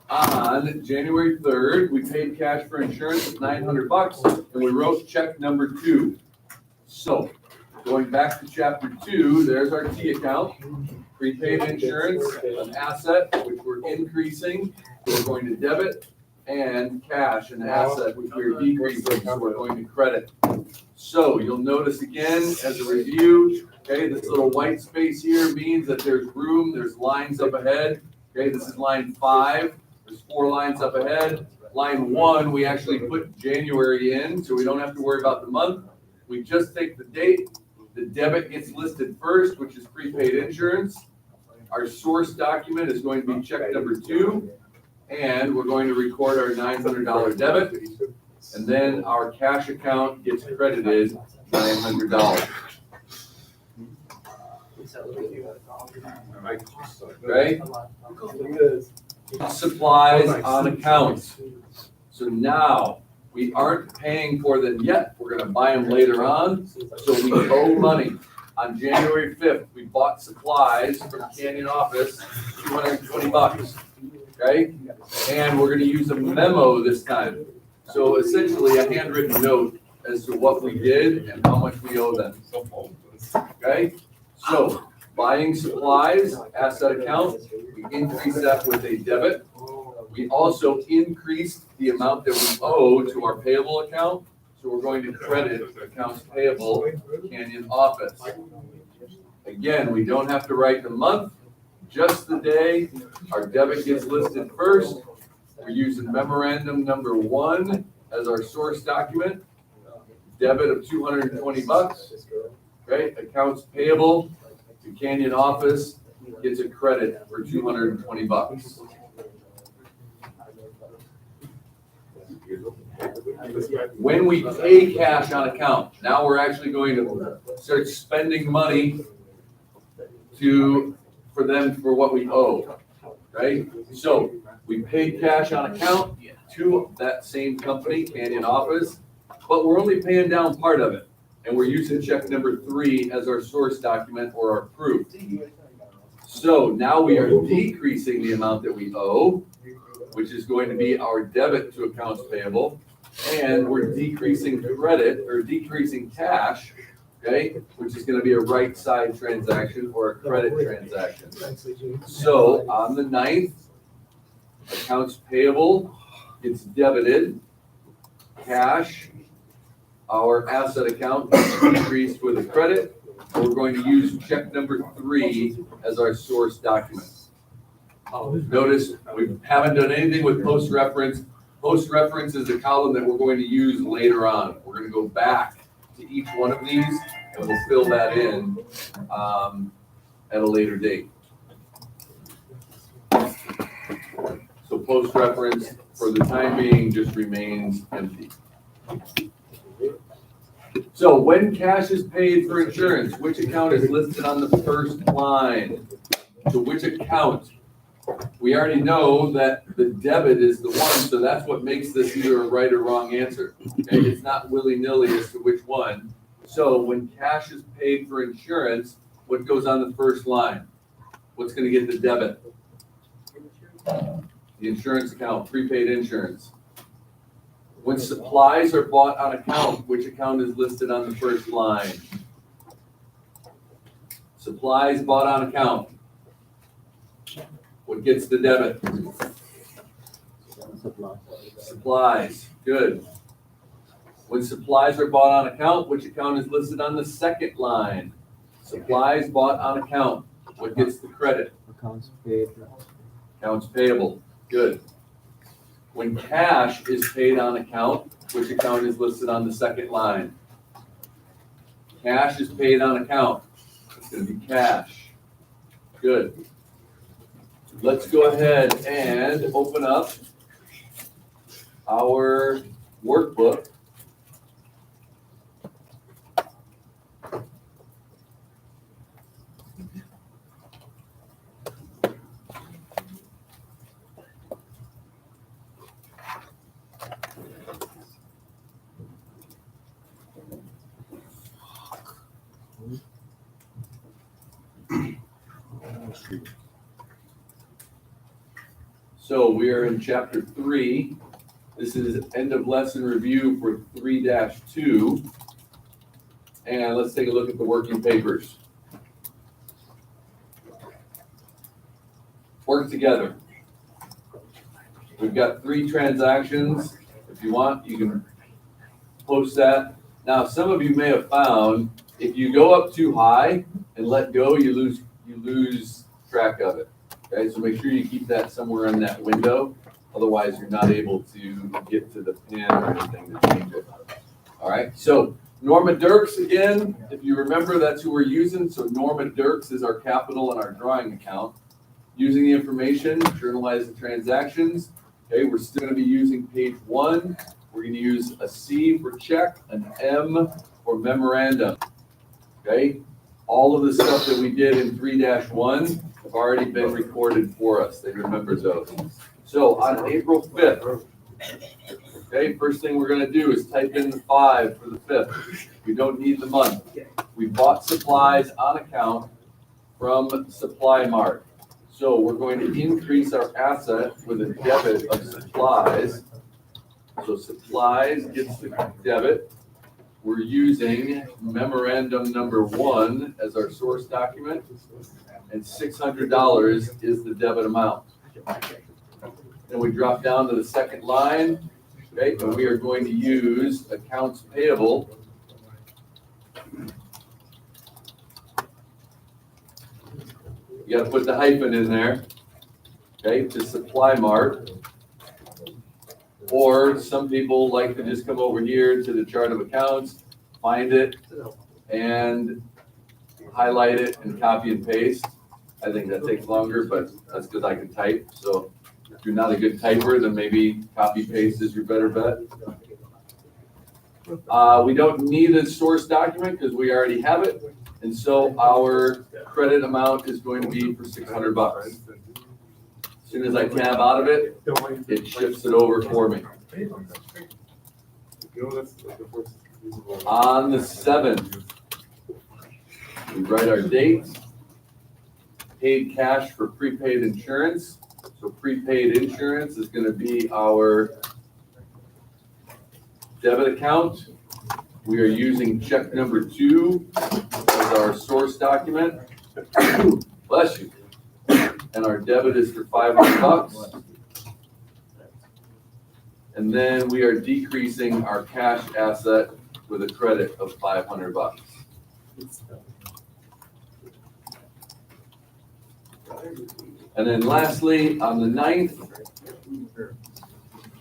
On January 3rd, we paid cash for insurance of $900 and we wrote check number 2. So going back to chapter 2, there's our T account, prepaid insurance, an asset, which we're increasing, so we're going to debit, and cash, an asset, which we're decreasing, so we're going to credit. So you'll notice again, as a review, okay, this little white space here means that there's room, there's lines up ahead. Okay, this is line 5, there's 4 lines up ahead. Line 1, we actually put January in, so we don't have to worry about the month. We just take the date, the debit gets listed first, which is prepaid insurance. Our source document is going to be check number 2, and we're going to record our $900 debit, and then our cash account gets credited $900. Right? Supplies on accounts. So now we aren't paying for them yet. We're going to buy them later on. So we owe money. On January 5th, we bought supplies from Canyon office, $220. Okay? And we're going to use a memo this time. So essentially a handwritten note as to what we did and how much we owe them. Okay? So buying supplies, asset account, we increased that with a debit. We also increased the amount that we owe to our payable account. So we're going to credit accounts payable, Canyon office. Again, we don't have to write the month, just the day. Our debit gets listed first. We're using memorandum number 1 as our source document. Debit of $220. Okay, accounts payable to Canyon office gets a credit for $220. When we pay cash on account, now we're actually going to start spending money for them for what we owe, right? So we paid cash on account to that same company, Canyon office, but we're only paying down part of it. And we're using check number 3 as our source document or our proof. So now we are decreasing the amount that we owe, which is going to be our debit to accounts payable. And we're decreasing credit or decreasing cash, okay, which is going to be a right side transaction or a credit transaction. So on the 9th, accounts payable gets debited, cash, our asset account is decreased with a credit. So we're going to use check number 3 as our source document. Notice we haven't done anything with post-reference. Post-reference is a column that we're going to use later on. We're going to go back to each one of these and we'll fill that in at a later date. So post-reference for the time being just remains empty. So when cash is paid for insurance, which account is listed on the first line? So which account? We already know that the debit is the one, so that's what makes this either a right or wrong answer. Okay? It's not willy-nilly as to which one. So when cash is paid for insurance, what goes on the first line? What's going to get the debit? The insurance account, prepaid insurance. When supplies are bought on account, which account is listed on the first line? Supplies bought on account. What gets the debit? Supplies. Good. When supplies are bought on account, which account is listed on the second line? Supplies bought on account. What gets the credit? Accounts payable. Accounts payable. Good. When cash is paid on account, which account is listed on the second line? Cash is paid on account. It's going to be cash. Good. Let's go ahead and open up our workbook. So we are in chapter 3. This is end of lesson review for 3-2. And let's take a look at the working papers. Work together. We've got 3 transactions. If you want, you can post that. Now, some of you may have found if you go up too high and let go, you lose track of it. Okay, so make sure you keep that somewhere in that window. Otherwise, you're not able to get to the pin or anything to change it. All right, so Norma Dirks again, if you remember, that's who we're using. So Norma Dirks is our capital and our drawing account. Using the information, journalize the transactions. Okay, we're still going to be using page 1. We're going to use a C for check, an M for memorandum. Okay, all of the stuff that we did in 3-1 have already been recorded for us. They remember those. So on April 5th, okay, first thing we're going to do is type in the 5 for the 5th. We don't need the month. We bought supplies on account from Supply Mart. So we're going to increase our asset with a debit of supplies. So supplies gets the debit. We're using memorandum number 1 as our source document, and $600 is the debit amount. Then we drop down to the second line, okay, and we are going to use accounts payable. You got to put the hyphen in there, okay, to Supply Mart. Or some people like to just come over here to the chart of accounts, find it, and highlight it and copy and paste. I think that takes longer, but that's because I can type. So if you're not a good typer, then maybe copy paste is your better bet. We don't need a source document because we already have it. And so our credit amount is going to be for $600. As soon as I tab out of it, it shifts it over for me. On the 7th, we write our date, paid cash for prepaid insurance. So prepaid insurance is going to be our debit account. We are using check number 2 as our source document. Bless you. And our debit is for $500. And then we are decreasing our cash asset with a credit of $500. And then lastly, on the 9th,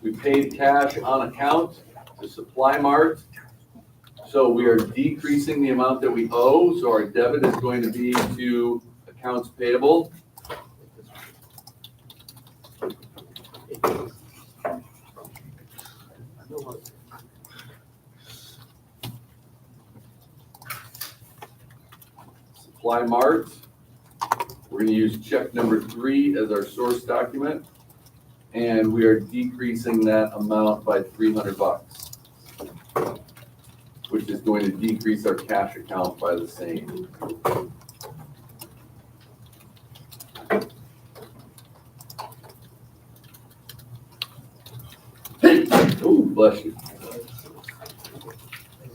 we paid cash on account to Supply Mart. So we are decreasing the amount that we owe. So our debit is going to be to accounts payable. Supply Mart, we're going to use check number 3 as our source document, and we are decreasing that amount by $300, which is going to decrease our cash account by the same. Oh, bless you.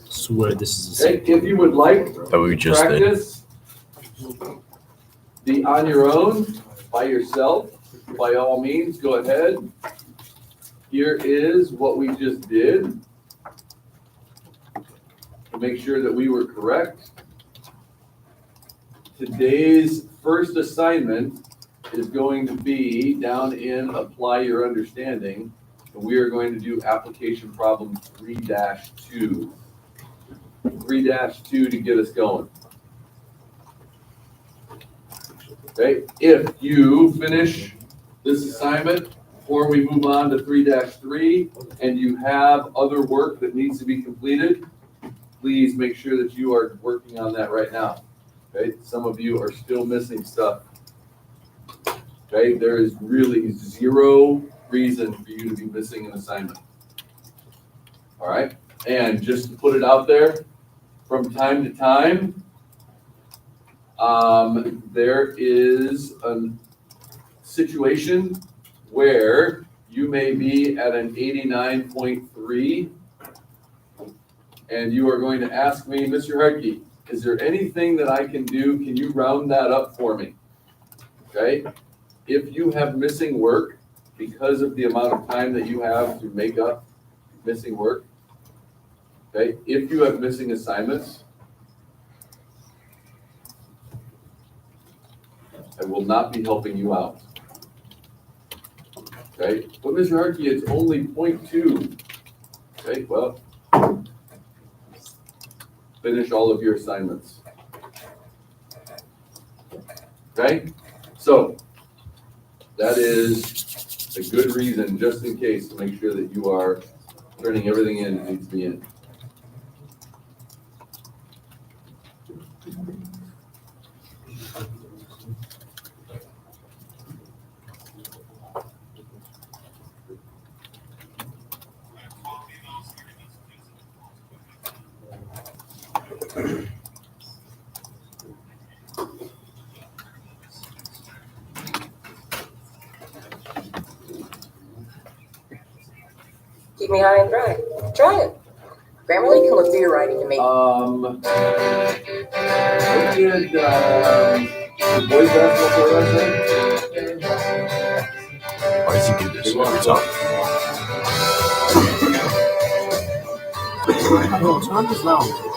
Swear this is the Okay, if you would like that we just did. practice the on your own, by yourself, by all means, go ahead. Here is what we just did to make sure that we were correct. Today's first assignment is going to be down in Apply Your Understanding, and we are going to do application problem 3-2. 3-2 to get us going. Okay, if you finish this assignment before we move on to 3-3 and you have other work that needs to be completed, please make sure that you are working on that right now. Okay, some of you are still missing stuff. Okay, there is really 0 reason for you to be missing an assignment. All right, and just to put it out there, from time to time, there is a situation where you may be at an 89.3, and you are going to ask me, Mr. Hartke, is there anything that I can do? Can you round that up for me? Okay? If you have missing work because of the amount of time that you have to make up missing work, okay? If you have missing assignments, I will not be helping you out. Okay? But Mr. Hartke, it's only 0.2. Okay, well, finish all of your assignments. Okay? So, that is a good reason, just in case, to make sure that you are turning everything in that needs to be in. Keep me high and dry. Try it. Grammarly can look through your writing to me. What did, the boys basketball player last night? Why does he do this? What's up? No, it's not just now.